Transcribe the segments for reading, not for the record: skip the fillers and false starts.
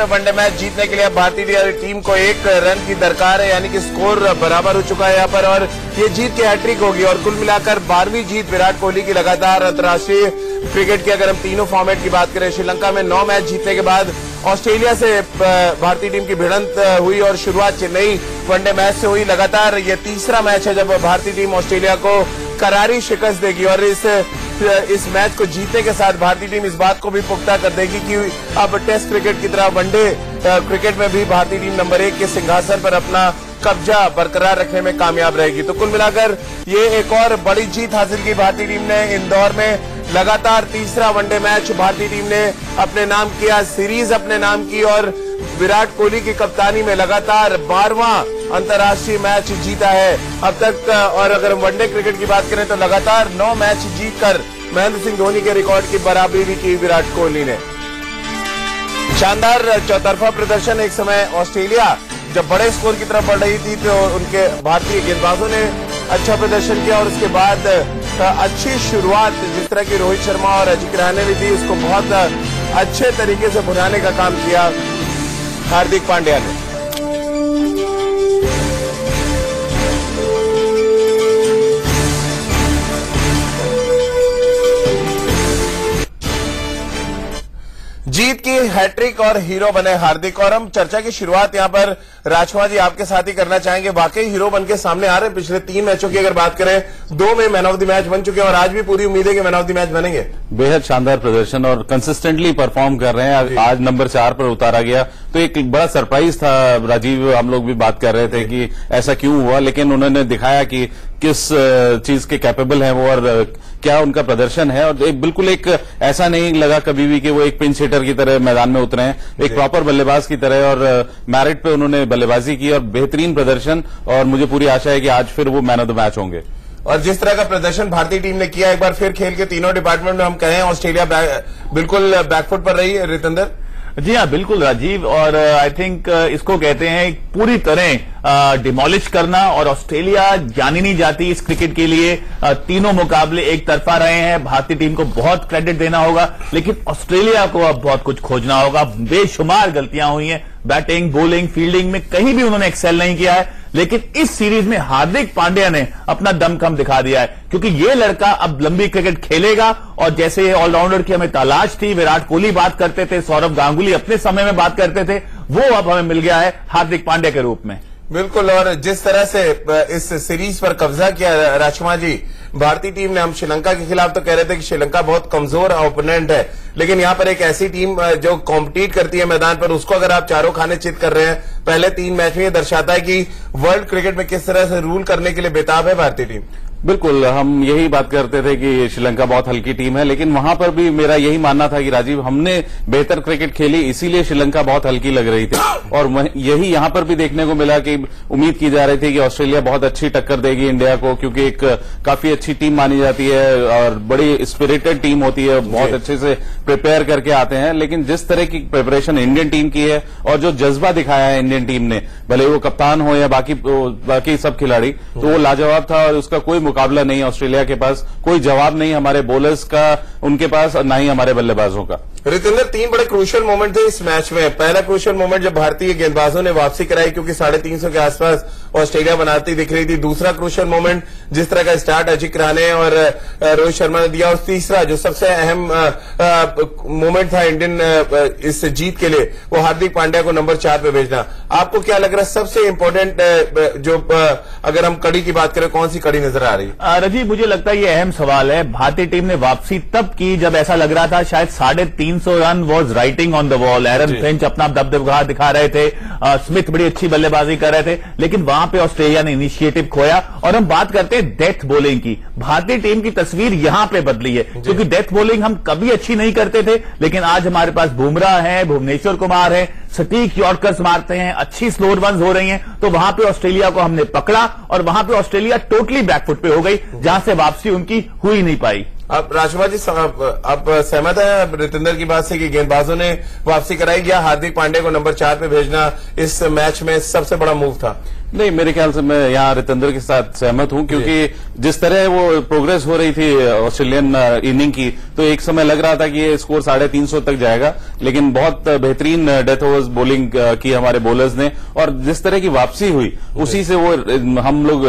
One day match जीतने के लिए अब भारतीय टीम को 1 रन की दरकार है, यानी कि स्कोर बराबर हो चुका है यहाँ पर और ये जीत की हैट्रिक होगी और कुल मिलाकर 12वीं जीत विराट कोहली की लगातार अंतर्राष्ट्रीय क्रिकेट की। अगर हम तीनों फॉर्मेट की बात करें, श्रीलंका में 9 मैच जीतने के बाद ऑस्ट्रेलिया से भारतीय टीम की भिड़ंत हुई और शुरुआत चेन्नई वनडे मैच से हुई। लगातार ये तीसरा मैच है जब भारतीय टीम ऑस्ट्रेलिया को करारी शिकस्त देगी और इस मैच को जीतने के साथ भारतीय टीम इस बात को भी पुख्ता कर देगी कि अब टेस्ट क्रिकेट की तरह वनडे क्रिकेट में भी भारतीय टीम नंबर 1 के सिंहासन पर अपना कब्जा बरकरार रखने में कामयाब रहेगी। तो कुल मिलाकर ये एक और बड़ी जीत हासिल की भारतीय टीम ने इंदौर में। लगातार तीसरा वनडे मैच भारतीय टीम ने अपने नाम किया, सीरीज अपने नाम की और विराट कोहली की कप्तानी में लगातार 12वां अंतर्राष्ट्रीय मैच जीता है अब तक। और अगर हम वनडे क्रिकेट की बात करें तो लगातार 9 मैच जीतकर महेंद्र सिंह धोनी के रिकॉर्ड की बराबरी भी की विराट कोहली ने। शानदार चौतरफा प्रदर्शन। एक समय ऑस्ट्रेलिया जब बड़े स्कोर की तरफ बढ़ रही थी तो उनके भारतीय गेंदबाजों ने अच्छा प्रदर्शन किया और उसके बाद अच्छी शुरुआत जिस तरह की रोहित शर्मा और अजिंक्य रहाणे ने दी उसको बहुत अच्छे तरीके से भुनाने का काम किया हार्दिक पांड्या ने। जीत की हैट्रिक और हीरो बने हार्दिक। और हम चर्चा की शुरुआत यहां पर राजकुमार जी आपके साथ ही करना चाहेंगे। वाकई हीरो बन के सामने आ रहे हैं। पिछले 3 मैचों की अगर बात करें 2 में मैन ऑफ द मैच बन चुके हैं और आज भी पूरी उम्मीद है कि मैन ऑफ द मैच बनेंगे। बेहद शानदार प्रदर्शन और कंसिस्टेंटली परफॉर्म कर रहे हैं। आज नंबर 4 पर उतारा गया तो एक बड़ा सरप्राइज था राजीव। हम लोग भी बात कर रहे थे कि ऐसा क्यों हुआ, लेकिन उन्होंने दिखाया कि किस चीज के कैपेबल हैं वो और क्या उनका प्रदर्शन है। और बिल्कुल एक ऐसा नहीं लगा कभी भी कि वो एक पिंच हिटर की तरह मैदान में उतरे हैं, एक प्रॉपर बल्लेबाज की तरह और मैरिट पे उन्होंने बल्लेबाजी की और बेहतरीन प्रदर्शन। और मुझे पूरी आशा है कि आज फिर वो मैन ऑफ द मैच होंगे। और जिस तरह का प्रदर्शन भारतीय टीम ने किया, एक बार फिर खेल के तीनों डिपार्टमेंट में हम कहें ऑस्ट्रेलिया बिल्कुल बैकफुट पर रही है। रितेंद्र जी हाँ, बिल्कुल राजीव। और आई थिंक इसको कहते हैं पूरी तरह डिमोलिश करना। और ऑस्ट्रेलिया जानी नहीं जाती इस क्रिकेट के लिए। तीनों मुकाबले एक तरफा रहे हैं। भारतीय टीम को बहुत क्रेडिट देना होगा, लेकिन ऑस्ट्रेलिया को अब बहुत कुछ खोजना होगा। बेशुमार गलतियां हुई हैं बैटिंग, बॉलिंग, फील्डिंग में, कहीं भी उन्होंने एक्सेल नहीं किया है। लेकिन इस सीरीज में हार्दिक पांड्या ने अपना दमखम दिखा दिया है, क्योंकि ये लड़का अब लंबी क्रिकेट खेलेगा। और जैसे ऑलराउंडर की हमें तलाश थी, विराट कोहली बात करते थे, सौरव गांगुली अपने समय में बात करते थे, वो अब हमें मिल गया है हार्दिक पांड्या के रूप में। बिल्कुल। और जिस तरह से इस सीरीज पर कब्जा किया राजकुमार जी भारतीय टीम ने, हम श्रीलंका के खिलाफ तो कह रहे थे कि श्रीलंका बहुत कमजोर ओपोनेंट है, लेकिन यहां पर एक ऐसी टीम जो कॉम्पिटिट करती है मैदान पर, उसको अगर आप चारों खाने चित कर रहे हैं पहले 3 मैच में, ये दर्शाता है कि वर्ल्ड क्रिकेट में किस तरह से रूल करने के लिए बेताब है भारतीय टीम। बिल्कुल, हम यही बात करते थे कि श्रीलंका बहुत हल्की टीम है, लेकिन वहां पर भी मेरा यही मानना था कि राजीव हमने बेहतर क्रिकेट खेली, इसीलिए श्रीलंका बहुत हल्की लग रही थी। और यही यहां पर भी देखने को मिला कि उम्मीद की जा रही थी कि ऑस्ट्रेलिया बहुत अच्छी टक्कर देगी इंडिया को, क्योंकि एक काफी अच्छी टीम मानी जाती है और बड़ी स्पिरिटेड टीम होती है, बहुत अच्छे से प्रिपेयर करके आते हैं। लेकिन जिस तरह की प्रिपरेशन इंडियन टीम की है और जो जज्बा दिखाया है इंडियन टीम ने, भले वो कप्तान हो या बाकी सब खिलाड़ी, तो वो लाजवाब था और उसका कोई मुकाबला नहीं। ऑस्ट्रेलिया के पास कोई जवाब नहीं हमारे बॉलर्स का उनके पास, और ना ही हमारे बल्लेबाजों का। रितेंद्र 3 बड़े क्रूशियल मोमेंट थे इस मैच में। पहला क्रूशियल मोमेंट जब भारतीय गेंदबाजों ने वापसी कराई, क्योंकि 350 के आसपास ऑस्ट्रेलिया बनाती दिख रही थी। दूसरा क्रूशियल मोमेंट जिस तरह का स्टार्ट अजिंक्य रहाणे और रोहित शर्मा ने दिया, और तीसरा जो सबसे अहम मोमेंट था इंडियन इस जीत के लिए, वो हार्दिक पांड्या को नंबर 4 पे भेजना। आपको क्या लग रहा है सबसे इंपॉर्टेंट जो अगर हम कड़ी की बात करें, कौन सी कड़ी नजर आ रही है? राजीव, मुझे लगता है ये अहम सवाल है। भारतीय टीम ने वापसी तब की जब ऐसा लग रहा था शायद 350 run was writing on the wall. Aaron Finch अपना दबदबा दिखा रहे थे, स्मिथ बड़ी अच्छी बल्लेबाजी कर रहे थे, लेकिन वहां पे ऑस्ट्रेलिया ने इनिशिएटिव खोया। और हम बात करते हैं डेथ बॉलिंग की, भारतीय टीम की तस्वीर यहां पे बदली है, क्योंकि डेथ बॉलिंग हम कभी अच्छी नहीं करते थे, लेकिन आज हमारे पास बुमराह है, भुवनेश्वर कुमार है, सटीक यॉर्कर्स मारते हैं, अच्छी स्लोअर वंस हो रही हैं। तो वहां पे ऑस्ट्रेलिया को हमने पकड़ा और वहां पे ऑस्ट्रेलिया टोटली बैकफुट पे हो गई, जहां से वापसी उनकी हुई नहीं पाई। अब राजकुमार जी आप सहमत हैं रितेंद्र की बात से कि गेंदबाजों ने वापसी कराई, या हार्दिक पांड्या को नंबर 4 पे भेजना इस मैच में सबसे बड़ा मूव था? नहीं, मेरे ख्याल से मैं यहाँ रितेंद्र के साथ सहमत हूं, क्योंकि जिस तरह वो प्रोग्रेस हो रही थी ऑस्ट्रेलियन इनिंग की, तो एक समय लग रहा था कि ये स्कोर 350 तक जाएगा, लेकिन बहुत बेहतरीन डेथ ओवर्स बॉलिंग की हमारे बॉलर्स ने, और जिस तरह की वापसी हुई उसी से वो हम लोग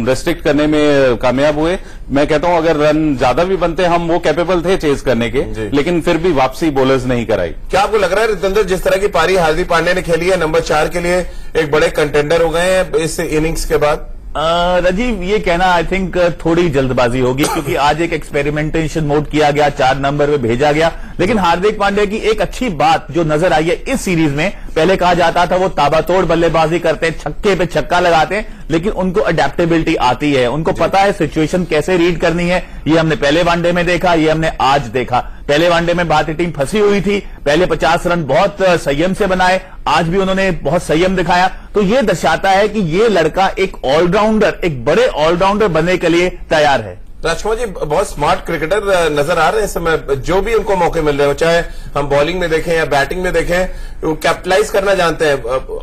रेस्ट्रिक्ट करने में कामयाब हुए। मैं कहता हूं अगर रन ज्यादा भी बनते हम वो कैपेबल थे चेज करने के, लेकिन फिर भी वापसी बॉलर्स नहीं कराई। क्या आपको लग रहा है रितेंद्र, जिस तरह की पारी हार्दिक पांड्या ने खेली है, नंबर 4 के लिए एक बड़े कंटेंडर हो गए हैं इस इनिंग्स के बाद? राजीव, ये कहना आई थिंक थोड़ी जल्दबाजी होगी, क्योंकि आज एक एक्सपेरिमेंटेशन मोड किया गया, 4 नंबर पे भेजा गया, लेकिन हार्दिक पांड्या की एक अच्छी बात जो नजर आई है इस सीरीज में, पहले कहा जाता था वो ताबड़तोड़ बल्लेबाजी करते हैं, छक्के पे छक्का लगाते हैं, लेकिन उनको अडेप्टेबिलिटी आती है, उनको पता है सिचुएशन कैसे रीड करनी है। ये हमने पहले वनडे में देखा, ये हमने आज देखा। पहले वनडे में भारतीय टीम फंसी हुई थी, पहले 50 रन बहुत संयम से बनाए, आज भी उन्होंने बहुत संयम दिखाया। तो ये दर्शाता है कि ये लड़का एक ऑलराउंडर, एक बड़े ऑलराउंडर बनने के लिए तैयार है। राजकुमार जी, बहुत स्मार्ट क्रिकेटर नजर आ रहे हैं इस समय, जो भी उनको मौके मिल रहे हो, चाहे हम बॉलिंग में देखें या बैटिंग में देखें, वो कैपिटलाइज करना जानते हैं।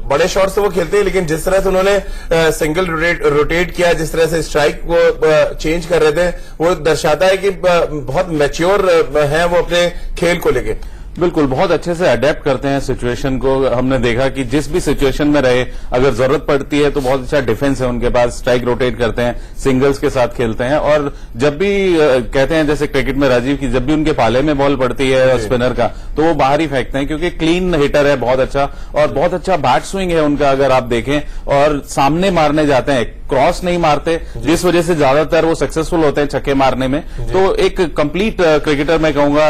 बड़े शॉट से वो खेलते हैं, लेकिन जिस तरह से उन्होंने सिंगल रोटेट किया, जिस तरह से स्ट्राइक को चेंज कर रहे थे, वो दर्शाता है कि बहुत मैच्योर है वो अपने खेल को लेके। बिल्कुल, बहुत अच्छे से अडेप्ट करते हैं सिचुएशन को। हमने देखा कि जिस भी सिचुएशन में रहे, अगर जरूरत पड़ती है तो बहुत अच्छा डिफेंस है उनके पास, स्ट्राइक रोटेट करते हैं, सिंगल्स के साथ खेलते हैं, और जब भी कहते हैं जैसे क्रिकेट में राजीव की, जब भी उनके पाले में बॉल पड़ती है स्पिनर का, तो वो बाहर ही फेंकते हैं, क्योंकि क्लीन हिटर है बहुत अच्छा, और बहुत अच्छा बैट स्विंग है उनका अगर आप देखें, और सामने मारने जाते हैं, क्रॉस नहीं मारते, जिस वजह से ज्यादातर वो सक्सेसफुल होते हैं छक्के मारने में। तो एक कंप्लीट क्रिकेटर मैं कहूंगा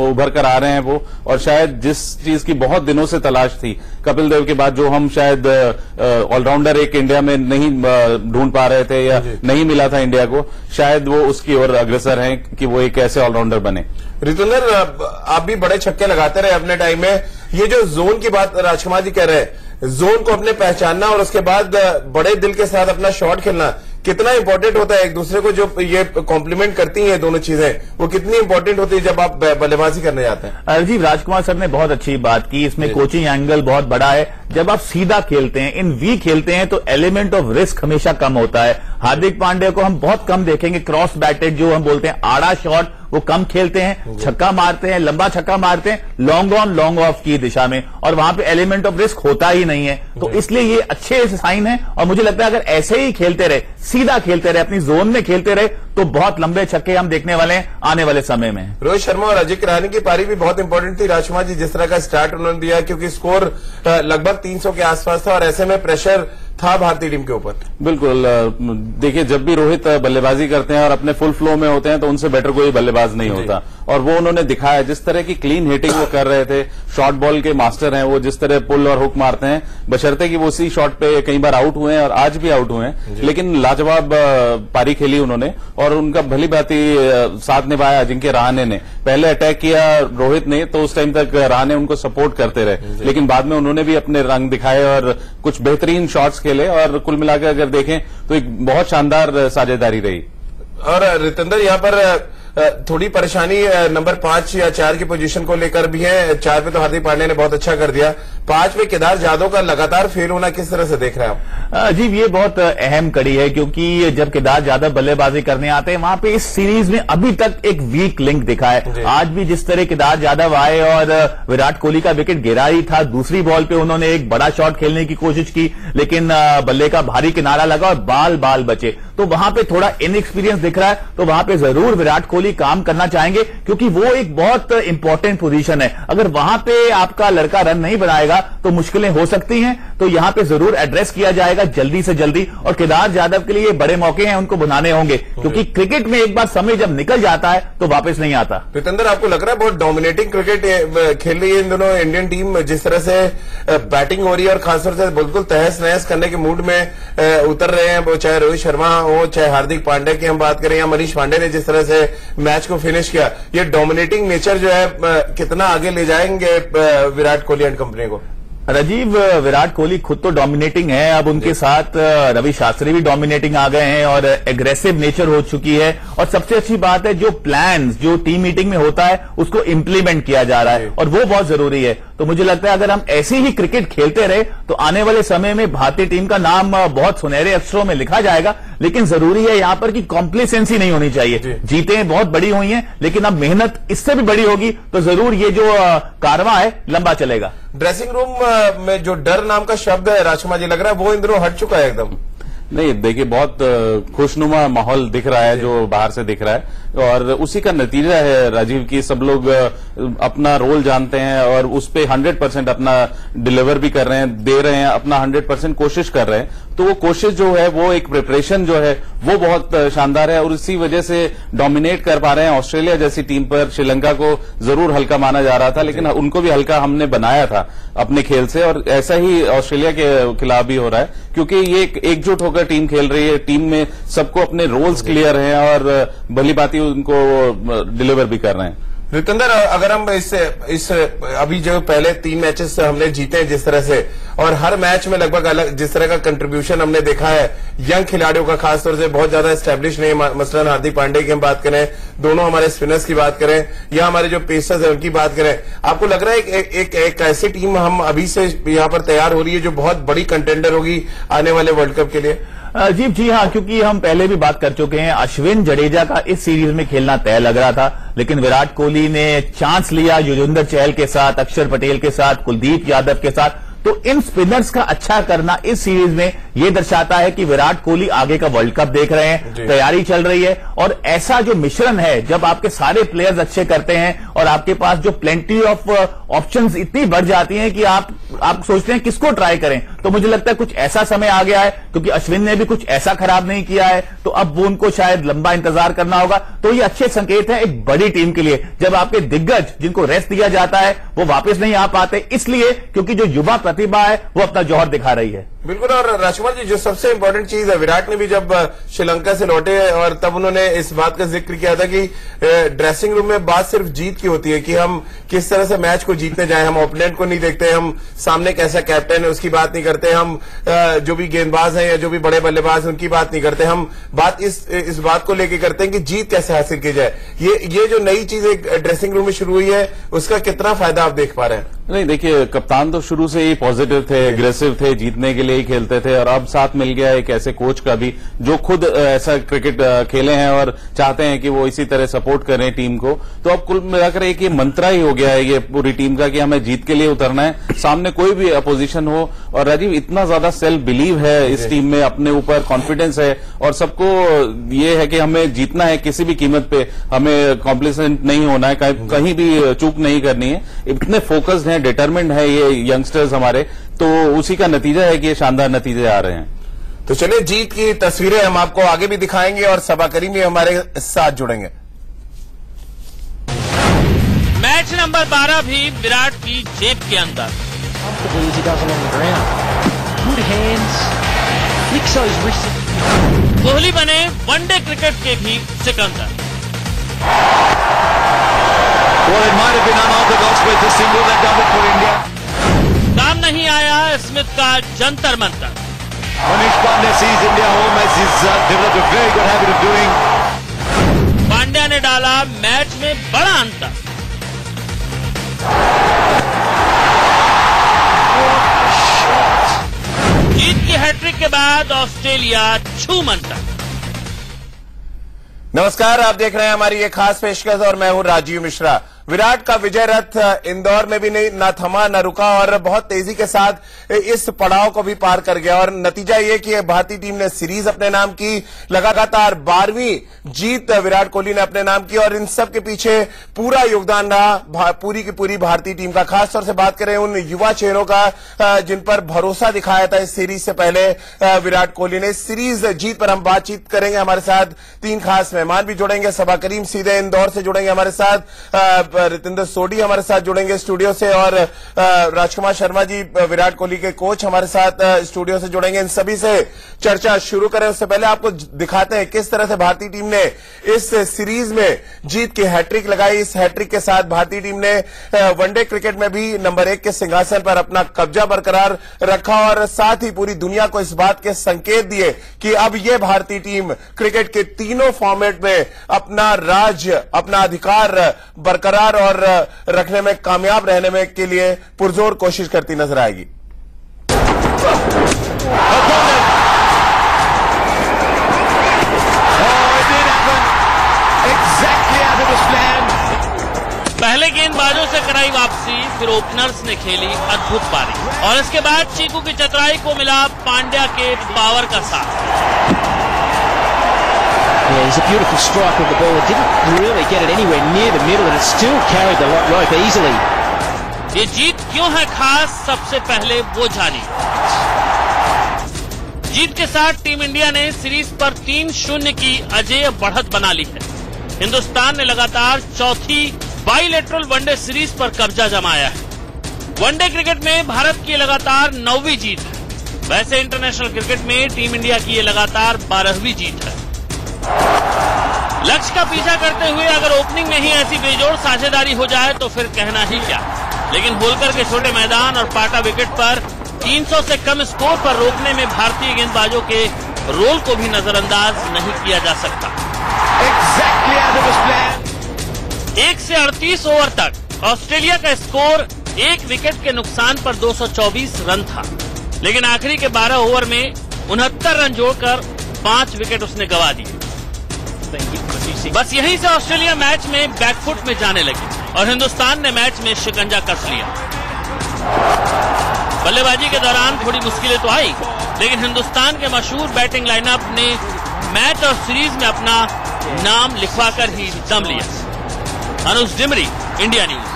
उभर कर आ रहे हैं वो, और शायद जिस चीज की बहुत दिनों से तलाश थी कपिल देव के बाद, जो हम शायद ऑलराउंडर एक इंडिया में नहीं ढूंढ पा रहे थे या नहीं मिला था इंडिया को, शायद वो उसकी ओर अग्रसर हैं कि वो एक ऐसे ऑलराउंडर बने। रितेंद्र, आप भी बड़े छक्के लगाते रहे अपने टाइम में, ये जो जोन की बात राजकुमार जी कह रहे हैं, जोन को अपने पहचानना और उसके बाद बड़े दिल के साथ अपना शॉट खेलना कितना इंपॉर्टेंट होता है? एक दूसरे को जो ये कॉम्प्लीमेंट करती हैं दोनों चीजें, वो कितनी इंपॉर्टेंट होती है जब आप बल्लेबाजी करने जाते हैं? जी, राजकुमार सर ने बहुत अच्छी बात की, इसमें कोचिंग एंगल बहुत बड़ा है। जब आप सीधा खेलते हैं, इन वीक खेलते हैं, तो एलिमेंट ऑफ रिस्क हमेशा कम होता है। हार्दिक पांड्या को हम बहुत कम देखेंगे क्रॉस बैटेड, जो हम बोलते हैं आड़ा शॉट, वो कम खेलते हैं, छक्का मारते हैं, लंबा छक्का मारते हैं लॉन्ग ऑन लॉन्ग ऑफ की दिशा में, और वहां पे एलिमेंट ऑफ रिस्क होता ही नहीं है। तो इसलिए ये अच्छे साइन है, और मुझे लगता है अगर ऐसे ही खेलते रहे, सीधा खेलते रहे, अपनी जोन में खेलते रहे, तो बहुत लंबे छक्के हम देखने वाले हैं आने वाले समय में। रोहित शर्मा और अजिंक्य रहाणे की पारी भी बहुत इंपॉर्टेंट थी राजकुमार जी, जिस तरह का स्टार्ट उन्होंने दिया, क्योंकि स्कोर लगभग 300 के आसपास था और ऐसे में प्रेशर था भारतीय टीम के ऊपर। बिल्कुल, देखिए जब भी रोहित बल्लेबाजी करते हैं और अपने फुल फ्लो में होते हैं, तो उनसे बेटर कोई बल्लेबाज नहीं होता, और वो उन्होंने दिखाया। जिस तरह की क्लीन हिटिंग वो कर रहे थे, शॉर्ट बॉल के मास्टर हैं वो, जिस तरह पुल और हुक मारते हैं, बशर्ते कि वो उसी शॉट पे कई बार आउट हुए हैं और आज भी आउट हुए हैं, लेकिन लाजवाब पारी खेली उन्होंने, और उनका भली भांति साथ निभाया अजिंक्य रहाणे ने। पहले अटैक किया रोहित ने, तो उस टाइम तक रहाणे उनको सपोर्ट करते रहे, लेकिन बाद में उन्होंने भी अपने रंग दिखाए और कुछ बेहतरीन शॉट्स खेले, और कुल मिलाकर अगर देखें तो एक बहुत शानदार साझेदारी रही। और रितेंद्र, यहाँ पर थोड़ी परेशानी नंबर 5 या 4 की पोजीशन को लेकर भी है। 4 पे तो हार्दिक पांड्या ने बहुत अच्छा कर दिया, 5 पे केदार जाधव का लगातार फेल होना किस तरह से देख रहे हैं आप? जी, ये बहुत अहम कड़ी है, क्योंकि जब केदार जाधव बल्लेबाजी करने आते हैं, वहां पे इस सीरीज में अभी तक एक वीक लिंक दिखा है। आज भी जिस तरह केदार जाधव आए और विराट कोहली का विकेट गिरा ही था, दूसरी बॉल पे उन्होंने एक बड़ा शॉट खेलने की कोशिश की, लेकिन बल्ले का भारी किनारा लगा और बाल बचे, तो वहां पे थोड़ा इनएक्सपीरियंस दिख रहा है। तो वहां पे जरूर विराट कोहली काम करना चाहेंगे, क्योंकि वो एक बहुत इंपॉर्टेंट पोजीशन है। अगर वहां पे आपका लड़का रन नहीं बनाएगा तो मुश्किलें हो सकती हैं, तो यहां पे जरूर एड्रेस किया जाएगा जल्दी से जल्दी, और केदार जाधव के लिए बड़े मौके हैं, उनको बनाने होंगे, क्योंकि क्रिकेट में एक बार समय जब निकल जाता है तो वापस नहीं आता। रितेंद्र, आपको लग रहा है बहुत डोमिनेटिंग क्रिकेट खेल रही है इन दोनों इंडियन टीम, जिस तरह से बैटिंग हो रही है और खासतौर से बिल्कुल तहस नहस करने के मूड में उतर रहे हैं, वो चाहे रोहित शर्मा हो, चाहे हार्दिक पांड्या की हम बात करें, या मनीष पांडे ने जिस तरह से मैच को फिनिश किया, ये डोमिनेटिंग नेचर जो है कितना आगे ले जाएंगे विराट कोहली एंड कंपनी को? राजीव, विराट कोहली खुद तो डोमिनेटिंग है, अब उनके साथ रवि शास्त्री भी डोमिनेटिंग आ गए हैं और एग्रेसिव नेचर हो चुकी है। और सबसे अच्छी बात है, जो प्लान्स जो टीम मीटिंग में होता है उसको इंप्लीमेंट किया जा रहा है, और वो बहुत जरूरी है। तो मुझे लगता है अगर हम ऐसे ही क्रिकेट खेलते रहे तो आने वाले समय में भारतीय टीम का नाम बहुत सुनहरे अक्षरों में लिखा जाएगा। लेकिन जरूरी है यहां पर कि कॉम्प्लेसेंसी नहीं होनी चाहिए। जीतें बहुत बड़ी हुई हैं, लेकिन अब मेहनत इससे भी बड़ी होगी तो जरूर ये जो कारवां है लंबा चलेगा। ड्रेसिंग रूम में जो डर नाम का शब्द है राजकुमार जी, लग रहा है वो इन दिनों हट चुका है एकदम। नहीं, देखिए बहुत खुशनुमा माहौल दिख रहा है जो बाहर से दिख रहा है, और उसी का नतीजा है राजीव की सब लोग अपना रोल जानते हैं और उस पे 100% अपना डिलीवर भी कर रहे हैं, दे रहे हैं, अपना 100% कोशिश कर रहे हैं। तो वो कोशिश जो है, वो एक प्रिपरेशन जो है वो बहुत शानदार है और इसी वजह से डोमिनेट कर पा रहे हैं। ऑस्ट्रेलिया जैसी टीम पर श्रीलंका को जरूर हल्का माना जा रहा था, लेकिन उनको भी हल्का हमने बनाया था अपने खेल से, और ऐसा ही ऑस्ट्रेलिया के खिलाफ भी हो रहा है क्योंकि ये एकजुट होकर टीम खेल रही है। टीम में सबको अपने रोल्स क्लियर हैं और भली बात उनको डिलीवर भी कर रहे हैं। रितिंदर, अगर हम इस अभी जो पहले 3 मैचेस हमने जीते हैं जिस तरह से, और हर मैच में लगभग अलग जिस तरह का कंट्रीब्यूशन हमने देखा है यंग खिलाड़ियों का, खासतौर से बहुत ज्यादा एस्टेब्लिश नहीं, मसलन हार्दिक पांड्या की हम बात करें, दोनों हमारे स्पिनर्स की बात करें या हमारे जो पेसर्स है उनकी बात करें, आपको लग रहा है एक ऐसी टीम हम अभी से यहां पर तैयार हो रही है जो बहुत बड़ी कंटेंडर होगी आने वाले वर्ल्ड कप के लिए? जी हाँ, क्योंकि हम पहले भी बात कर चुके हैं, अश्विन जडेजा का इस सीरीज में खेलना तय लग रहा था, लेकिन विराट कोहली ने चांस लिया युजवेंद्र चहल के साथ, अक्षर पटेल के साथ, कुलदीप यादव के साथ। तो इन स्पिनर्स का अच्छा करना इस सीरीज में यह दर्शाता है कि विराट कोहली आगे का वर्ल्ड कप देख रहे हैं, तैयारी चल रही है। और ऐसा जो मिश्रण है, जब आपके सारे प्लेयर्स अच्छे करते हैं और आपके पास जो प्लेंटी ऑफ ऑप्शंस इतनी बढ़ जाती हैं कि आप सोचते हैं किसको ट्राई करें, तो मुझे लगता है कुछ ऐसा समय आ गया है, क्योंकि अश्विन ने भी कुछ ऐसा खराब नहीं किया है, तो अब वो उनको शायद लंबा इंतजार करना होगा। तो ये अच्छे संकेत है एक बड़ी टीम के लिए, जब आपके दिग्गज जिनको रेस्ट दिया जाता है वो वापस नहीं आ पाते, इसलिए क्योंकि जो युवा प्रतिभा है वो अपना जौहर दिखा रही है। बिल्कुल। और राजकुमार जी, जो सबसे इंपॉर्टेंट चीज है, विराट ने भी जब श्रीलंका से लौटे और तब उन्होंने इस बात का जिक्र किया था कि ड्रेसिंग रूम में बात सिर्फ जीत की होती है, कि हम किस तरह से मैच को जीतने जाएं, हम ओपोनेंट को नहीं देखते, हम सामने कैसा कैप्टन है उसकी बात नहीं करते, हम जो भी गेंदबाज हैं या जो भी बड़े बल्लेबाज उनकी बात नहीं करते, हम बात इस बात को लेकर करते हैं कि जीत कैसे हासिल की जाए। ये जो नई चीज ड्रेसिंग रूम में शुरू हुई है, उसका कितना फायदा आप देख पा रहे हैं? नहीं, देखिए कप्तान तो शुरू से ही पॉजिटिव थे, एग्रेसिव थे, जीतने के लिए ही खेलते थे, और अब साथ मिल गया एक ऐसे कोच का भी जो खुद ऐसा क्रिकेट खेले हैं और चाहते हैं कि वो इसी तरह सपोर्ट करें टीम को। तो अब कुल मिलाकर एक ये मंत्रा ही हो गया है ये पूरी टीम का कि हमें जीत के लिए उतरना है, सामने कोई भी अपोजिशन हो। और राजीव, इतना ज्यादा सेल्फ बिलीव है इस टीम में, अपने ऊपर कॉन्फिडेंस है, और सबको ये है कि हमें जीतना है किसी भी कीमत पे, हमें कॉम्प्लेसेंट नहीं होना है, कहीं भी चूक नहीं करनी है। इतने फोकस्ड हैं, डिटरमिन्ड है ये यंगस्टर्स हमारे, तो उसी का नतीजा है कि ये शानदार नतीजे आ रहे हैं। तो चलिए, जीत की तस्वीरें हम आपको आगे भी दिखाएंगे और सबा करीम भी हमारे साथ जुड़ेंगे। मैच नंबर 12 भी विराट की जेब के अंदर। कोहली बने वनडे क्रिकेट के भी सिकंदर। काम नहीं आया स्मिथ का जंतर मंतर। पांड्या ने डाला मैच में बड़ा अंतर। जीत की हैट्रिक के बाद ऑस्ट्रेलिया छू मंतर। नमस्कार, आप देख रहे हैं हमारी ये खास पेशकश और मैं हूं राजीव मिश्रा। विराट का विजय रथ इंदौर में भी नहीं न थमा न रुका और बहुत तेजी के साथ इस पड़ाव को भी पार कर गया, और नतीजा ये कि भारतीय टीम ने सीरीज अपने नाम की, लगातार 12वीं जीत विराट कोहली ने अपने नाम की, और इन सब के पीछे पूरा योगदान रहा पूरी की पूरी भारतीय टीम का। खासतौर से बात करें उन युवा चेहरों का जिन पर भरोसा दिखाया था इस सीरीज से पहले विराट कोहली ने। इस सीरीज जीत पर हम बातचीत करेंगे, हमारे साथ 3 खास मेहमान भी जुड़ेंगे। सबा करीम सीधे इंदौर से जुड़ेंगे हमारे साथ, रितिंदर सोडी हमारे साथ जुड़ेंगे स्टूडियो से, और राजकुमार शर्मा जी विराट कोहली के कोच हमारे साथ स्टूडियो से जुड़ेंगे। इन सभी से चर्चा शुरू करें उससे पहले आपको दिखाते हैं किस तरह से भारतीय टीम ने इस सीरीज में जीत की हैट्रिक लगाई। इस हैट्रिक के साथ भारतीय टीम ने वनडे क्रिकेट में भी नंबर 1 के सिंहासन पर अपना कब्जा बरकरार रखा, और साथ ही पूरी दुनिया को इस बात के संकेत दिए कि अब यह भारतीय टीम क्रिकेट के तीनों फॉर्मेट में अपना राज्य, अपना अधिकार बरकरार बरकरार और रखने में कामयाब रहने में के लिए पुरजोर कोशिश करती नजर आएगी। पहले गेंदबाजों से कराई वापसी, फिर ओपनर्स ने खेली अद्भुत पारी और इसके बाद चीकू की चतुराई को मिला पांड्या के पावर का साथ। Yeah, he's a beautiful strike of the ball. It didn't really get it anywhere near the middle, and it still carried the rope easily. ये जीत क्यों है खास, सबसे पहले वो जानिए। जीत के साथ टीम इंडिया ने सीरीज पर 3-0 की अजेय बढ़त बना ली है। हिंदुस्तान ने लगातार चौथी बाइलेटरल वनडे सीरीज पर कब्जा जमाया है। वनडे क्रिकेट में भारत की लगातार 9वीं जीत है। वैसे इंटरनेशनल क्रिकेट में टीम इंडिया की ये लगातार 12वीं जीत है। लक्ष्य का पीछा करते हुए अगर ओपनिंग में ही ऐसी बेजोड़ साझेदारी हो जाए तो फिर कहना ही क्या। लेकिन होलकर के छोटे मैदान और पाटा विकेट पर 300 से कम स्कोर पर रोकने में भारतीय गेंदबाजों के रोल को भी नजरअंदाज नहीं किया जा सकता। 1 से 38 ओवर तक ऑस्ट्रेलिया का स्कोर 1 विकेट के नुकसान पर 224 रन था, लेकिन आखिरी के 12 ओवर में 69 रन जोड़कर 5 विकेट उसने गंवा दिए। बस यहीं से ऑस्ट्रेलिया मैच में बैकफुट में जाने लगी और हिंदुस्तान ने मैच में शिकंजा कस लिया। बल्लेबाजी के दौरान थोड़ी मुश्किलें तो आई, लेकिन हिंदुस्तान के मशहूर बैटिंग लाइनअप ने मैच और सीरीज में अपना नाम लिखवाकर ही दम लिया। अनुज डिमरी, इंडिया न्यूज।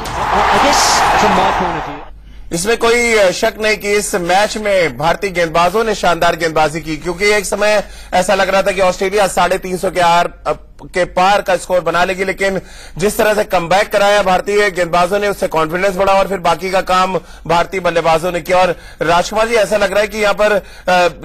इसमें कोई शक नहीं कि इस मैच में भारतीय गेंदबाजों ने शानदार गेंदबाजी की, क्योंकि एक समय ऐसा लग रहा था कि ऑस्ट्रेलिया 350 के पार का स्कोर बना लेगी, लेकिन जिस तरह से कमबैक कराया भारतीय गेंदबाजों ने, उससे कॉन्फिडेंस बढ़ा और फिर बाकी का काम भारतीय बल्लेबाजों ने किया। और राजकुमार जी, ऐसा लग रहा है कि यहाँ पर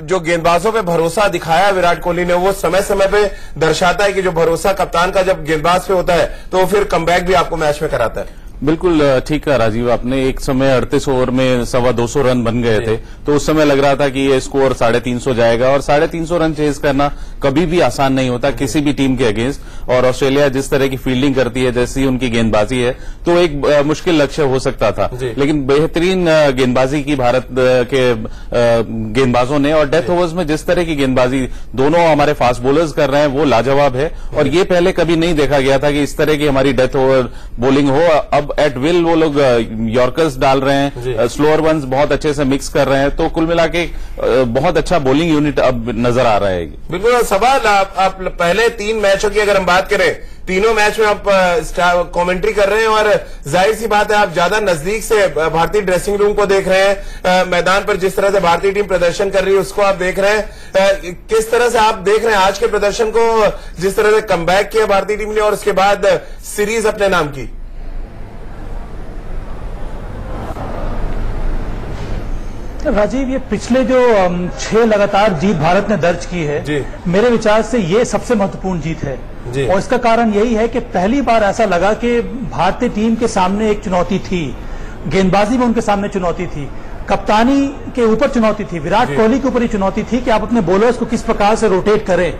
जो गेंदबाजों पे भरोसा दिखाया विराट कोहली ने, वो समय समय पे दर्शाता है कि जो भरोसा कप्तान का जब गेंदबाज पे होता है तो फिर कमबैक भी आपको मैच में कराता है। बिल्कुल ठीक कहा राजीव आपने। एक समय 38 ओवर में 225 रन बन गए थे, तो उस समय लग रहा था कि ये स्कोर 350 जाएगा, और 350 रन चेज करना कभी भी आसान नहीं होता किसी भी टीम के अगेंस्ट। और ऑस्ट्रेलिया जिस तरह की फील्डिंग करती है, जैसी उनकी गेंदबाजी है, तो एक मुश्किल लक्ष्य हो सकता था। लेकिन बेहतरीन गेंदबाजी की भारत के गेंदबाजों ने, और डेथ ओवर्स में जिस तरह की गेंदबाजी दोनों हमारे फास्ट बॉलर्स कर रहे हैं वो लाजवाब है। और ये पहले कभी नहीं देखा गया था कि इस तरह की हमारी डेथ ओवर बॉलिंग हो। अब एट विल वो लोग यॉर्कर्स डाल रहे हैं, स्लोअर वंस बहुत अच्छे से मिक्स कर रहे हैं, तो कुल मिला के बहुत अच्छा बॉलिंग यूनिट अब नजर आ रहा है। बिल्कुल सवाल, आप पहले 3 मैचों की अगर हम बात करें, तीनों मैच में आप कमेंट्री कर रहे हैं और जाहिर सी बात है आप ज्यादा नजदीक से भारतीय ड्रेसिंग रूम को देख रहे हैं, मैदान पर जिस तरह से भारतीय टीम प्रदर्शन कर रही है उसको आप देख रहे हैं। किस तरह से आप देख रहे हैं आज के प्रदर्शन को, जिस तरह से कमबैक किया भारतीय टीम ने और उसके बाद सीरीज अपने नाम की? राजीव, ये पिछले जो 6 लगातार जीत भारत ने दर्ज की है, मेरे विचार से ये सबसे महत्वपूर्ण जीत है। और इसका कारण यही है कि पहली बार ऐसा लगा कि भारतीय टीम के सामने एक चुनौती थी, गेंदबाजी में उनके सामने चुनौती थी, कप्तानी के ऊपर चुनौती थी, विराट कोहली के ऊपर ही चुनौती थी कि आप अपने बॉलर्स को किस प्रकार से रोटेट करें।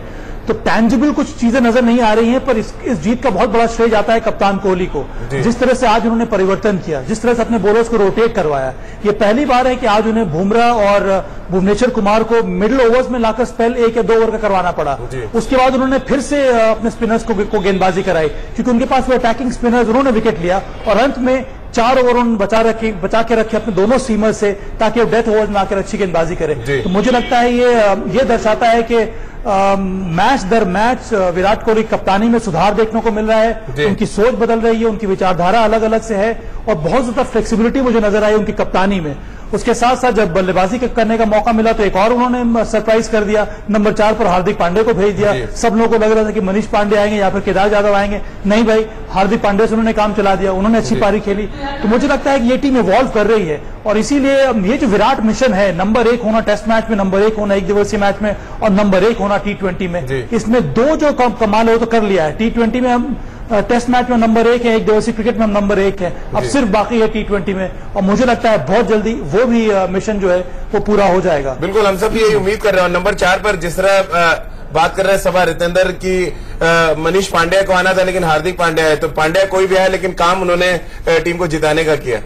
तो टैंजिबल कुछ चीजें नजर नहीं आ रही हैं, पर इस जीत का बहुत बड़ा श्रेय जाता है कप्तान कोहली को। जिस तरह से आज उन्होंने परिवर्तन किया, जिस तरह से अपने बॉलर्स को रोटेट करवाया, ये पहली बार है कि आज उन्हें बुमराह और भुवनेश्वर कुमार को मिडिल ओवर्स में लाकर स्पेल 1 या 2 ओवर का करवाना पड़ा। उसके बाद उन्होंने फिर से अपने स्पिनर्स को गेंदबाजी कराई, क्योंकि उनके पास वो अटैकिंग स्पिनर्स, उन्होंने विकेट लिया और अंत में 4 ओवर उन्होंने बचा के रखे अपने दोनों सीमर से, ताकि वो डेथ ओवर्स में आकर अच्छी गेंदबाजी करे। तो मुझे लगता है ये दर्शाता है कि मैच दर मैच विराट कोहली कप्तानी में सुधार देखने को मिल रहा है, उनकी सोच बदल रही है, उनकी विचारधारा अलग अलग से है और बहुत ज्यादा फ्लेक्सिबिलिटी मुझे नजर आई उनकी कप्तानी में। उसके साथ साथ जब बल्लेबाजी करने का मौका मिला तो एक और उन्होंने सरप्राइज कर दिया, नंबर 4 पर हार्दिक पांड्या को भेज दिया। सब लोगों को लग रहा था कि मनीष पांडे आएंगे या फिर केदार यादव आएंगे, नहीं भाई, हार्दिक पांड्या से उन्होंने काम चला दिया, उन्होंने अच्छी पारी खेली। तो मुझे लगता है कि ये टीम इवॉल्व कर रही है और इसीलिए ये जो विराट मिशन है, नंबर 1 होना टेस्ट मैच में, नंबर 1 होना एक दिवसीय मैच में और नंबर 1 होना T20 में, इसमें 2 जो कमाल है वो तो कर लिया है। T20 में हम टेस्ट मैच में नंबर 1 है, एक दिवसीय क्रिकेट में हम नंबर 1 है, अब सिर्फ बाकी है T20 में, और मुझे लगता है बहुत जल्दी वो भी मिशन जो है वो पूरा हो जाएगा। बिल्कुल, हम सब यही उम्मीद कर रहे हैं। नंबर 4 पर जिस तरह बात कर रहे हैं सभा रितेंद्र की मनीष पांड्या को आना था लेकिन हार्दिक पांड्या है, तो पांड्या कोई भी आया लेकिन काम उन्होंने टीम को जिताने का किया।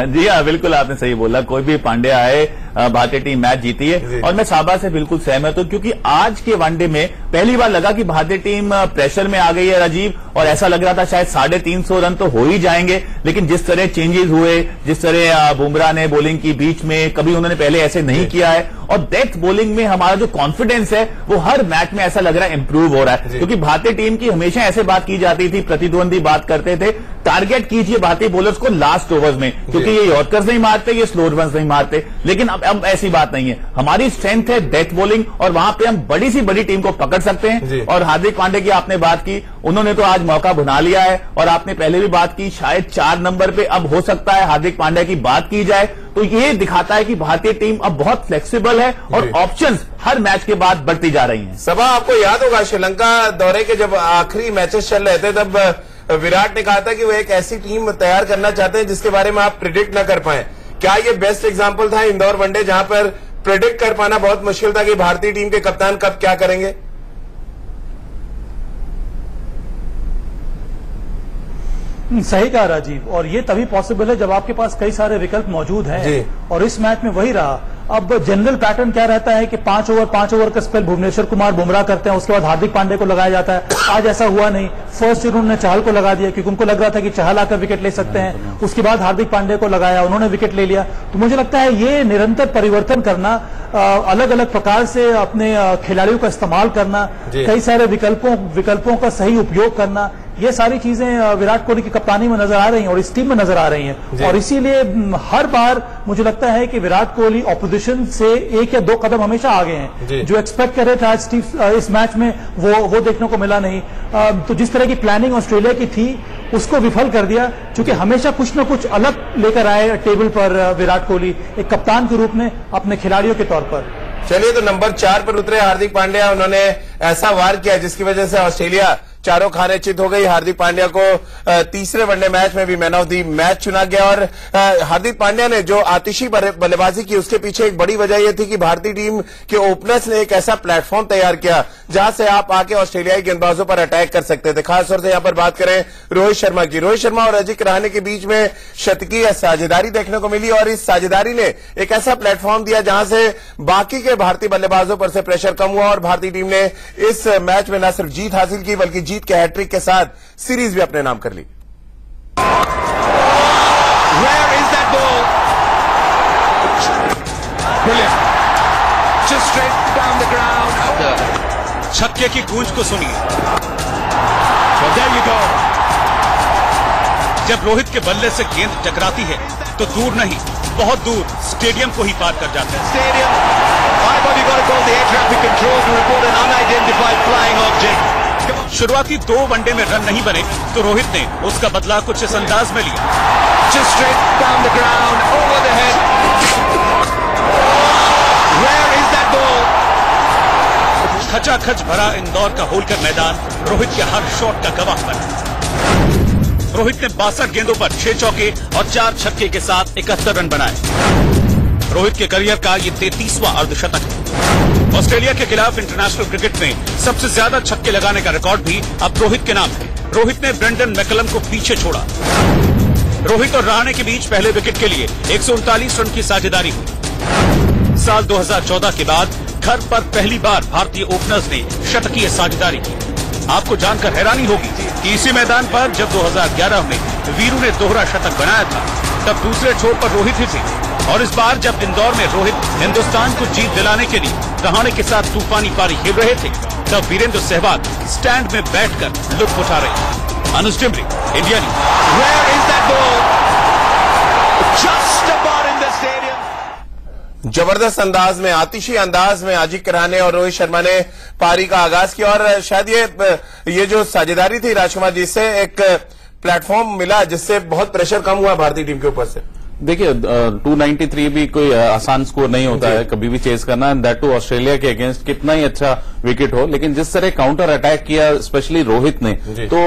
जी हाँ, बिल्कुल आपने सही बोला, कोई भी पांड्या आए भारतीय टीम मैच जीती है। और मैं साबा से बिल्कुल सहमत हूं, क्योंकि आज के वनडे में पहली बार लगा कि भारतीय टीम प्रेशर में आ गई है राजीव, और ऐसा लग रहा था शायद 350 रन तो हो ही जाएंगे, लेकिन जिस तरह चेंजेस हुए, जिस तरह बुमराह ने बॉलिंग की बीच में, कभी उन्होंने पहले ऐसे नहीं किया है, और डेथ बॉलिंग में हमारा जो कॉन्फिडेंस है वो हर मैच में ऐसा लग रहा है इंप्रूव हो रहा है। क्योंकि भारतीय टीम की हमेशा ऐसे बात की जाती थी, प्रतिद्वंदी बात करते थे, टारगेट कीजिए भारतीय बॉलर्स को लास्ट ओवर्स में, क्योंकि ये यॉर्कर्स नहीं मारते, ये स्लो रन्स नहीं मारते। लेकिन अब ऐसी बात नहीं है, हमारी स्ट्रेंथ है डेथ बॉलिंग, और वहां पे हम बड़ी सी बड़ी टीम को पकड़ सकते हैं। और हार्दिक पांड्या की आपने बात की, उन्होंने तो आज मौका बना लिया है, और आपने पहले भी बात की शायद 4 नंबर पे अब हो सकता है हार्दिक पांड्या की बात की जाए, तो ये दिखाता है कि भारतीय टीम अब बहुत फ्लेक्सिबल है और ऑप्शंस हर मैच के बाद बढ़ती जा रही हैं। सभा, आपको याद होगा श्रीलंका दौरे के जब आखिरी मैचेस चल रहे थे तब विराट ने कहा था कि वो एक ऐसी टीम तैयार करना चाहते हैं जिसके बारे में आप प्रिडिक्ट न कर पाए। क्या ये बेस्ट एग्जांपल था इंदौर वनडे, जहां पर प्रिडिक्ट कर पाना बहुत मुश्किल था कि भारतीय टीम के कप्तान कब क्या करेंगे? सही कहा राजीव, और ये तभी पॉसिबल है जब आपके पास कई सारे विकल्प मौजूद हैं, और इस मैच में वही रहा। अब जनरल पैटर्न क्या रहता है कि 5 ओवर का स्पेल भुवनेश्वर कुमार बुमराह करते हैं, उसके बाद हार्दिक पांड्या को लगाया जाता है। आज ऐसा हुआ नहीं, फर्स्ट उन्होंने चहल को लगा दिया क्योंकि उनको लग रहा था कि चहल आकर विकेट ले सकते हैं, उसके बाद हार्दिक पांड्या को लगाया, उन्होंने विकेट ले लिया। तो मुझे लगता है ये निरंतर परिवर्तन करना, अलग अलग प्रकार से अपने खिलाड़ियों का इस्तेमाल करना, कई सारे विकल्पों का सही उपयोग करना, ये सारी चीजें विराट कोहली की कप्तानी में नजर आ रही हैं और इस टीम में नजर आ रही हैं। और इसीलिए हर बार मुझे लगता है कि विराट कोहली ऑपोजिशन से 1 या 2 कदम हमेशा आगे हैं। जो एक्सपेक्ट कर रहे थे आज इस मैच में वो देखने को मिला नहीं। तो जिस तरह की प्लानिंग ऑस्ट्रेलिया की थी उसको विफल कर दिया, क्योंकि हमेशा कुछ न कुछ अलग लेकर आए टेबल पर विराट कोहली एक कप्तान के रूप में अपने खिलाड़ियों के तौर पर। चलिए, तो नंबर 4 पर उतरे हार्दिक पांड्या, उन्होंने ऐसा वार किया जिसकी वजह से ऑस्ट्रेलिया चारों खाने चित हो गई। हार्दिक पांड्या को तीसरे वनडे मैच में भी मैन ऑफ द मैच चुना गया। और हार्दिक पांड्या ने जो आतिशी बल्लेबाजी की उसके पीछे एक बड़ी वजह यह थी कि भारतीय टीम के ओपनर्स ने एक ऐसा प्लेटफॉर्म तैयार किया जहां से आप आके ऑस्ट्रेलियाई गेंदबाजों पर अटैक कर सकते थे। खासतौर से यहां पर बात करें रोहित शर्मा की, रोहित शर्मा और अजिंक्य रहाणे के बीच में शतकीय साझेदारी देखने को मिली, और इस साझेदारी ने एक ऐसा प्लेटफॉर्म दिया जहां से बाकी के भारतीय बल्लेबाजों पर से प्रेशर कम हुआ, और भारतीय टीम ने इस मैच में न सिर्फ जीत हासिल की बल्कि जीत के हैट्रिक के साथ सीरीज भी अपने नाम कर ली। Where is that ball? Brilliant. Just straight down the ground. छक्के की गूंज को सुनिए। Well, there you go. जब रोहित के बल्ले से गेंद टकराती है तो दूर नहीं, बहुत दूर स्टेडियम को ही पार कर जाता है। Stadium. I've only got to call the air traffic control to report an unidentified flying object. शुरुआती 2 वनडे में रन नहीं बने तो रोहित ने उसका बदला कुछ इस अंदाज में लिया। Just straight down the ground, over the head. Where is that ball? खचाखच भरा इंदौर का होलकर मैदान रोहित के हर शॉट का गवाह बना। रोहित ने 62 गेंदों पर 6 चौके और 4 छक्के के साथ 71 रन बनाए। रोहित के करियर का ये 33वां अर्धशतक है। ऑस्ट्रेलिया के खिलाफ इंटरनेशनल क्रिकेट में सबसे ज्यादा छक्के लगाने का रिकॉर्ड भी अब रोहित के नाम है। रोहित ने ब्रेंडन मैकलम को पीछे छोड़ा। रोहित और रहाणे के बीच पहले विकेट के लिए 139 रन की साझेदारी हुई। साल 2014 के बाद घर पर पहली बार भारतीय ओपनर्स ने शतकीय साझेदारी की। आपको जानकर हैरानी होगी कि इसी मैदान पर जब 2011 में वीरू ने दोहरा शतक बनाया था तब दूसरे छोर पर रोहित ही थे, और इस बार जब इंदौर में रोहित हिंदुस्तान को जीत दिलाने के लिए रहाणे के साथ तूफानी पारी खेल रहे थे तब वीरेंद्र सहवाग स्टैंड में बैठकर लुत्फ उठा रहे थे। Anuj Timri, India news. Where is that ball? Just about in the stadium. जबरदस्त अंदाज में, आतिशी अंदाज में अजिंक्य रहाणे और रोहित शर्मा ने पारी का आगाज किया, और शायद ये जो साझेदारी थी राजकुमार जी, से एक प्लेटफॉर्म मिला जिससे बहुत प्रेशर कम हुआ भारतीय टीम के ऊपर से। देखिए 293 भी कोई आसान स्कोर नहीं होता है कभी भी चेज करना, एंड दैट टू ऑस्ट्रेलिया के अगेंस्ट कितना ही अच्छा विकेट हो, लेकिन जिस तरह काउंटर अटैक किया स्पेशली रोहित ने, तो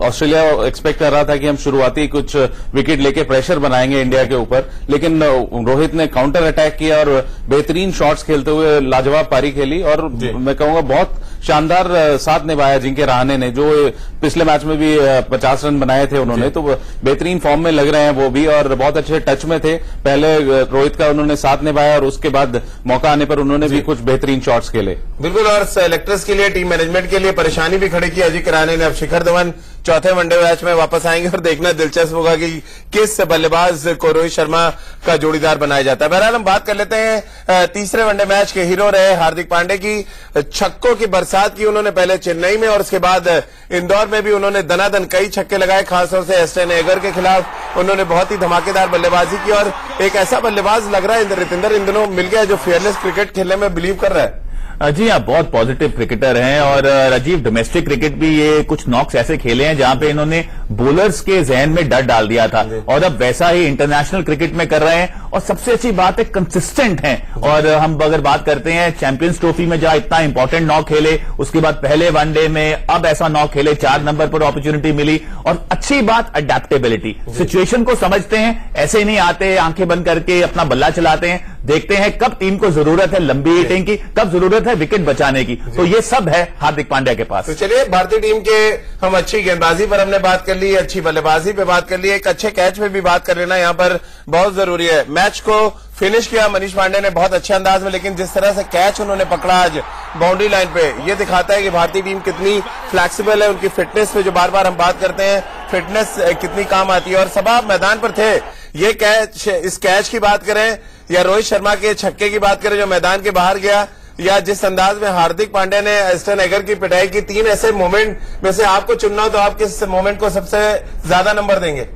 ऑस्ट्रेलिया एक्सपेक्ट कर रहा था कि हम शुरुआती कुछ विकेट लेके प्रेशर बनाएंगे इंडिया के ऊपर, लेकिन रोहित ने काउंटर अटैक किया और बेहतरीन शॉट्स खेलते हुए लाजवाब पारी खेली, और मैं कहूंगा बहुत शानदार साथ निभाया अजिंक्य रहाणे ने, जो पिछले मैच में भी 50 रन बनाए थे उन्होंने, तो बेहतरीन फॉर्म में लग रहे हैं वो भी और बहुत अच्छे टच में थे। पहले रोहित का उन्होंने साथ निभाया और उसके बाद मौका आने पर उन्होंने भी कुछ बेहतरीन शॉट्स खेले। बिल्कुल, और सेलेक्टर्स के लिए, टीम मैनेजमेंट के लिए परेशानी भी खड़ी की अजिंक्य रहाणे ने। अब शिखर धवन चौथे वनडे मैच में वापस आएंगे और देखना दिलचस्प होगा कि किस बल्लेबाज को रोहित शर्मा का जोड़ीदार बनाया जाता है। बहरहाल हम बात कर लेते हैं तीसरे वनडे मैच के हीरो रहे हार्दिक पांड्या की। छक्कों की बरसात की उन्होंने पहले चेन्नई में और उसके बाद इंदौर में भी उन्होंने दनादन कई छक्के लगाए, खासतौर से एस्टन एगर के खिलाफ उन्होंने बहुत ही धमाकेदार बल्लेबाजी की और एक ऐसा बल्लेबाज लग रहा है रितेंद्र इन दिनों मिल गया जो फेयरलेस क्रिकेट खेलने में बिलीव कर रहा है। जी हाँ, बहुत पॉजिटिव क्रिकेटर हैं और राजीव डोमेस्टिक क्रिकेट भी ये कुछ नॉक्स ऐसे खेले हैं जहां पे इन्होंने बॉलर्स के जहन में डर डाल दिया था और अब वैसा ही इंटरनेशनल क्रिकेट में कर रहे हैं और सबसे अच्छी बात है कंसिस्टेंट हैं। और हम अगर बात करते हैं चैंपियंस ट्रॉफी में जहां इतना इंपॉर्टेंट नॉक खेले, उसके बाद पहले वनडे में अब ऐसा नॉक खेले, 4 नंबर पर अपॉर्चुनिटी मिली और अच्छी बात अडेप्टेबिलिटी, सिचुएशन को समझते हैं, ऐसे नहीं आते आंखें बंद करके अपना बल्ला चलाते हैं, देखते हैं कब टीम को जरूरत है लंबी हिटिंग की, कब जरूरत है विकेट बचाने की, तो ये सब है हार्दिक पांड्या के पास। तो चलिए भारतीय टीम के हम अच्छी गेंदबाजी पर हमने बात कर ली, अच्छी बल्लेबाजी पे बात कर ली, एक अच्छे कैच पे भी बात कर लेना यहाँ पर बहुत जरूरी है। मैच को फिनिश किया मनीष पांडे ने बहुत अच्छे अंदाज में, लेकिन जिस तरह से कैच उन्होंने पकड़ा आज बाउंड्री लाइन पे, ये दिखाता है कि भारतीय टीम कितनी फ्लेक्सिबल है, उनकी फिटनेस पे जो बार बार हम बात करते हैं, फिटनेस कितनी काम आती है। और सब आप मैदान पर थे, ये कैच, इस कैच की बात करें या रोहित शर्मा के छक्के की बात करें जो मैदान के बाहर गया, या जिस अंदाज में हार्दिक पांड्या ने एस्टन एगर की पिटाई की, 3 ऐसे मोमेंट में से आपको चुनना हो तो आप किस मोमेंट को सबसे ज्यादा नंबर देंगे?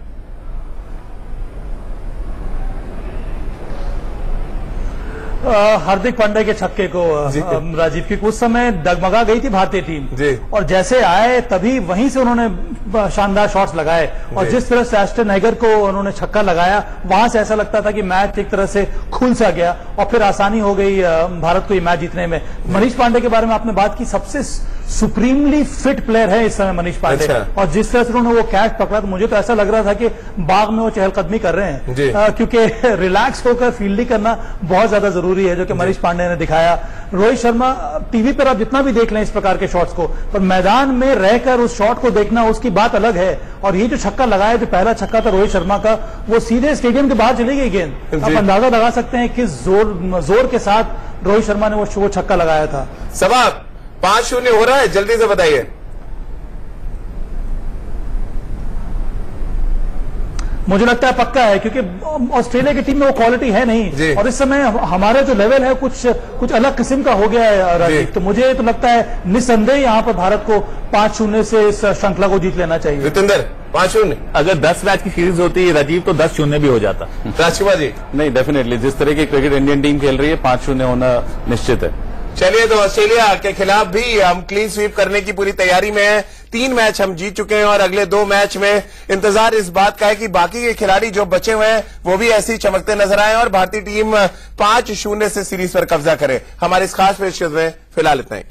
हार्दिक पांड्या के छक्के को राजीव की उस समय डगमगा गई थी भारतीय टीम और जैसे आए तभी वहीं से उन्होंने शानदार शॉट्स लगाए और जिस तरह से एस्टन एगर को उन्होंने छक्का लगाया वहां से ऐसा लगता था कि मैच एक तरह से खुल सा गया और फिर आसानी हो गई भारत को ये मैच जीतने में। मनीष पांडे के बारे में आपने बात की, सबसे सुप्रीमली फिट प्लेयर है इस समय मनीष पांडे। और जिस तरह से उन्होंने वो कैच पकड़ा तो मुझे तो ऐसा लग रहा था कि बाग में वो चहलकदमी कर रहे हैं क्योंकि रिलैक्स होकर फील्डिंग करना बहुत ज्यादा जरूरी है जो कि मनीष पांडे ने दिखाया। रोहित शर्मा टीवी पर आप जितना भी देख लें इस प्रकार के शॉट्स को, पर मैदान में रहकर उस शॉट को देखना उसकी बात अलग है। और ये जो छक्का लगाया, जो पहला छक्का था रोहित शर्मा का, वो सीधे स्टेडियम के बाहर चली गई गेंद। आप अंदाजा लगा सकते हैं किस जोर के साथ रोहित शर्मा ने वो छक्का लगाया था। सभा 5-0 हो रहा है, जल्दी से बताइए। मुझे लगता है पक्का है क्योंकि ऑस्ट्रेलिया की टीम में वो क्वालिटी है नहीं और इस समय हमारा जो लेवल है कुछ अलग किस्म का हो गया है राजीव। तो मुझे तो लगता है निस्संदेह यहाँ पर भारत को 5-0 से इस श्रृंखला को जीत लेना चाहिए। रितेंद्र 5-0 अगर 10 मैच की सीरीज होती है राजीव तो 10-0 भी हो जाता। राजकुमार जी? नहीं, डेफिनेटली जिस तरह की क्रिकेट इंडियन टीम खेल रही है 5-0 होना निश्चित है। चलिए, तो ऑस्ट्रेलिया के खिलाफ भी हम क्लीन स्वीप करने की पूरी तैयारी में हैं। 3 मैच हम जीत चुके हैं और अगले 2 मैच में इंतजार इस बात का है कि बाकी के खिलाड़ी जो बचे हुए हैं वो भी ऐसे ही चमकते नजर आए और भारतीय टीम 5-0 से सीरीज पर कब्जा करे। हमारी इस खास पेशकश में फिलहाल इतना ही।